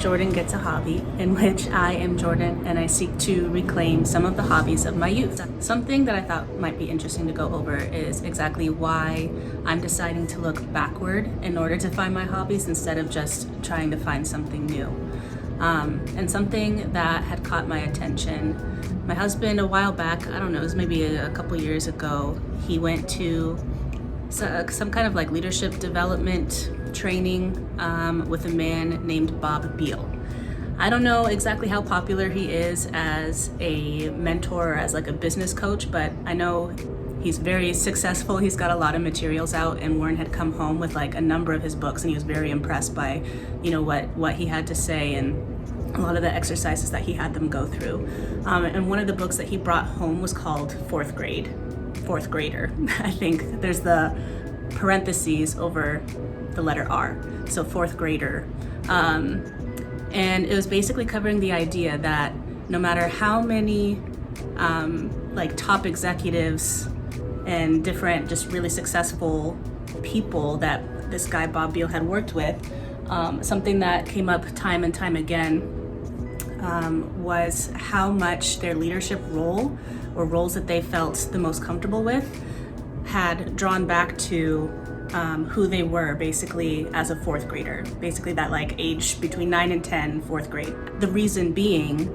Jordan Gets a Hobby, in which I am Jordan and I seek to reclaim some of the hobbies of my youth. Something that I thought might be interesting to go over is exactly why I'm deciding to look backward in order to find my hobbies instead of just trying to find something new. And something that had caught my attention, my husband a while back, I don't know, it was maybe a couple years ago, he went to some kind of like leadership development training with a man named Bob Beal. I don't know exactly how popular he is as a mentor or as like a business coach, but I know he's very successful. He's got a lot of materials out, and Warren had come home with like a number of his books, and he was very impressed by, you know, what he had to say and a lot of the exercises that he had them go through. And one of the books that he brought home was called Fourth Grader. I think there's the parentheses over the letter R, so fourth grader. And it was basically covering the idea that no matter how many like top executives and different just really successful people that this guy Bob Beal had worked with, something that came up time and time again was how much their leadership role or roles that they felt the most comfortable with had drawn back to who they were basically as a fourth grader, basically that like age between 9 and 10, fourth grade. The reason being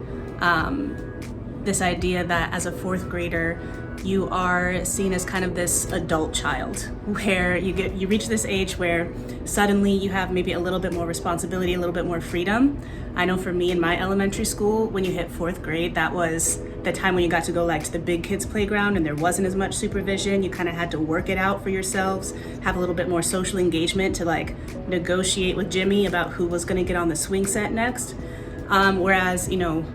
this idea that as a fourth grader, you are seen as kind of this adult child, where you reach this age where suddenly you have maybe a little bit more responsibility, a little bit more freedom. I know for me in my elementary school, when you hit fourth grade, that was the time when you got to go like to the big kids playground and there wasn't as much supervision. You kind of had to work it out for yourselves, have a little bit more social engagement to like negotiate with Jimmy about who was going to get on the swing set next. Whereas, you know,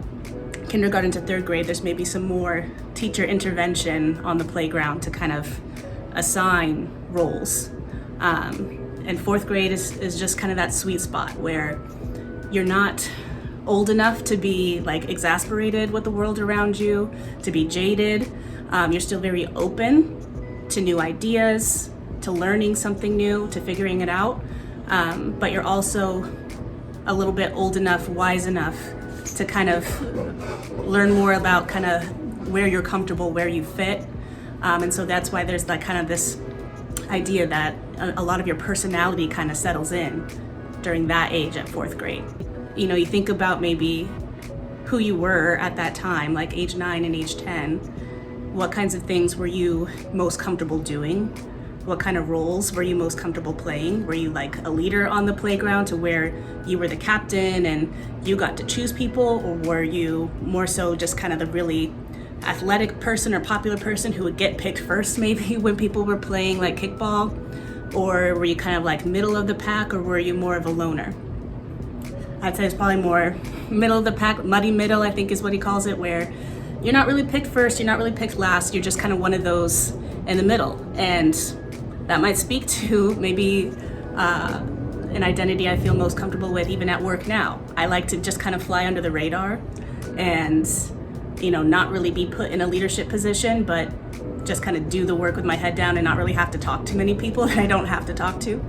kindergarten to third grade, there's maybe some more teacher intervention on the playground to kind of assign roles. And fourth grade is just kind of that sweet spot where you're not old enough to be like exasperated with the world around you, to be jaded. You're still very open to new ideas, to learning something new, to figuring it out. But you're also a little bit old enough, wise enough to kind of learn more about kind of where you're comfortable, where you fit. And so that's why there's like kind of this idea that a lot of your personality kind of settles in during that age at fourth grade. You know, you think about maybe who you were at that time, like age 9 and age 10. What kinds of things were you most comfortable doing? What kind of roles were you most comfortable playing? Were you like a leader on the playground to where you were the captain and you got to choose people? Or were you more so just kind of the really athletic person or popular person who would get picked first maybe when people were playing like kickball? Or were you kind of like middle of the pack, or were you more of a loner? I'd say it's probably more middle of the pack, muddy middle, I think is what he calls it, where you're not really picked first, you're not really picked last, you're just kind of one of those in the middle. And that might speak to maybe an identity I feel most comfortable with even at work now. I like to just kind of fly under the radar and, you know, not really be put in a leadership position, but just kind of do the work with my head down and not really have to talk to many people that I don't have to talk to.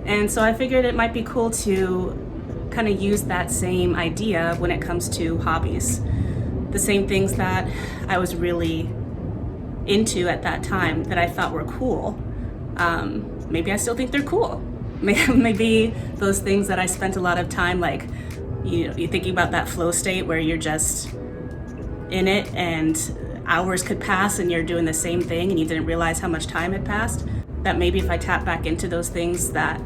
And so I figured it might be cool to kind of use that same idea when it comes to hobbies. The same things that I was really into at that time that I thought were cool. Maybe I still think they're cool. Maybe those things that I spent a lot of time, like, you know, you're thinking about that flow state where you're just in it and hours could pass and you're doing the same thing and you didn't realize how much time had passed. That maybe if I tap back into those things that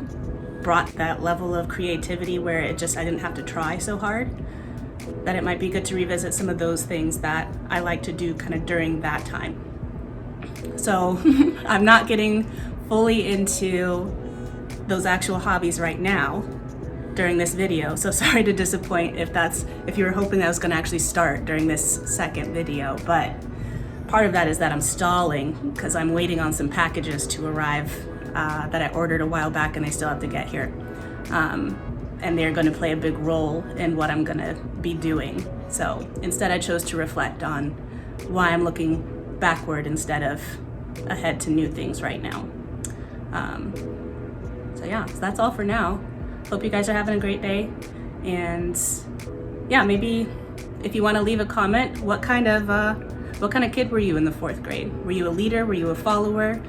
brought that level of creativity where I didn't have to try so hard, that it might be good to revisit some of those things that I like to do kind of during that time. So I'm not getting fully into those actual hobbies right now during this video, so sorry to disappoint if you were hoping that I was going to actually start during this second video, but part of that is that I'm stalling because I'm waiting on some packages to arrive that I ordered a while back and they still have to get here. And they're going to play a big role in what I'm going to be doing. So instead I chose to reflect on why I'm looking backward instead of ahead to new things right now. So that's all for now. hope you guys are having a great day. And yeah, maybe if you want to leave a comment, what kind of kid were you in the 4th grade? Were you a leader? Were you a follower?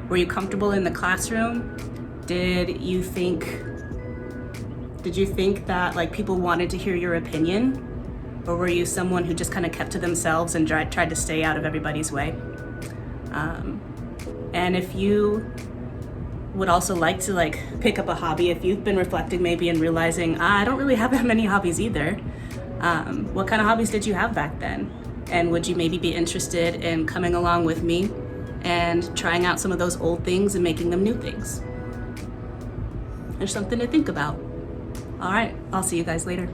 Were you comfortable in the classroom? Did you think that like people wanted to hear your opinion? Or were you someone who just kind of kept to themselves and tried to stay out of everybody's way? And if you would also like to like pick up a hobby, if you've been reflecting maybe and realizing, I don't really have that many hobbies either. What kind of hobbies did you have back then? And would you maybe be interested in coming along with me and trying out some of those old things and making them new things? There's something to think about. All right, I'll see you guys later.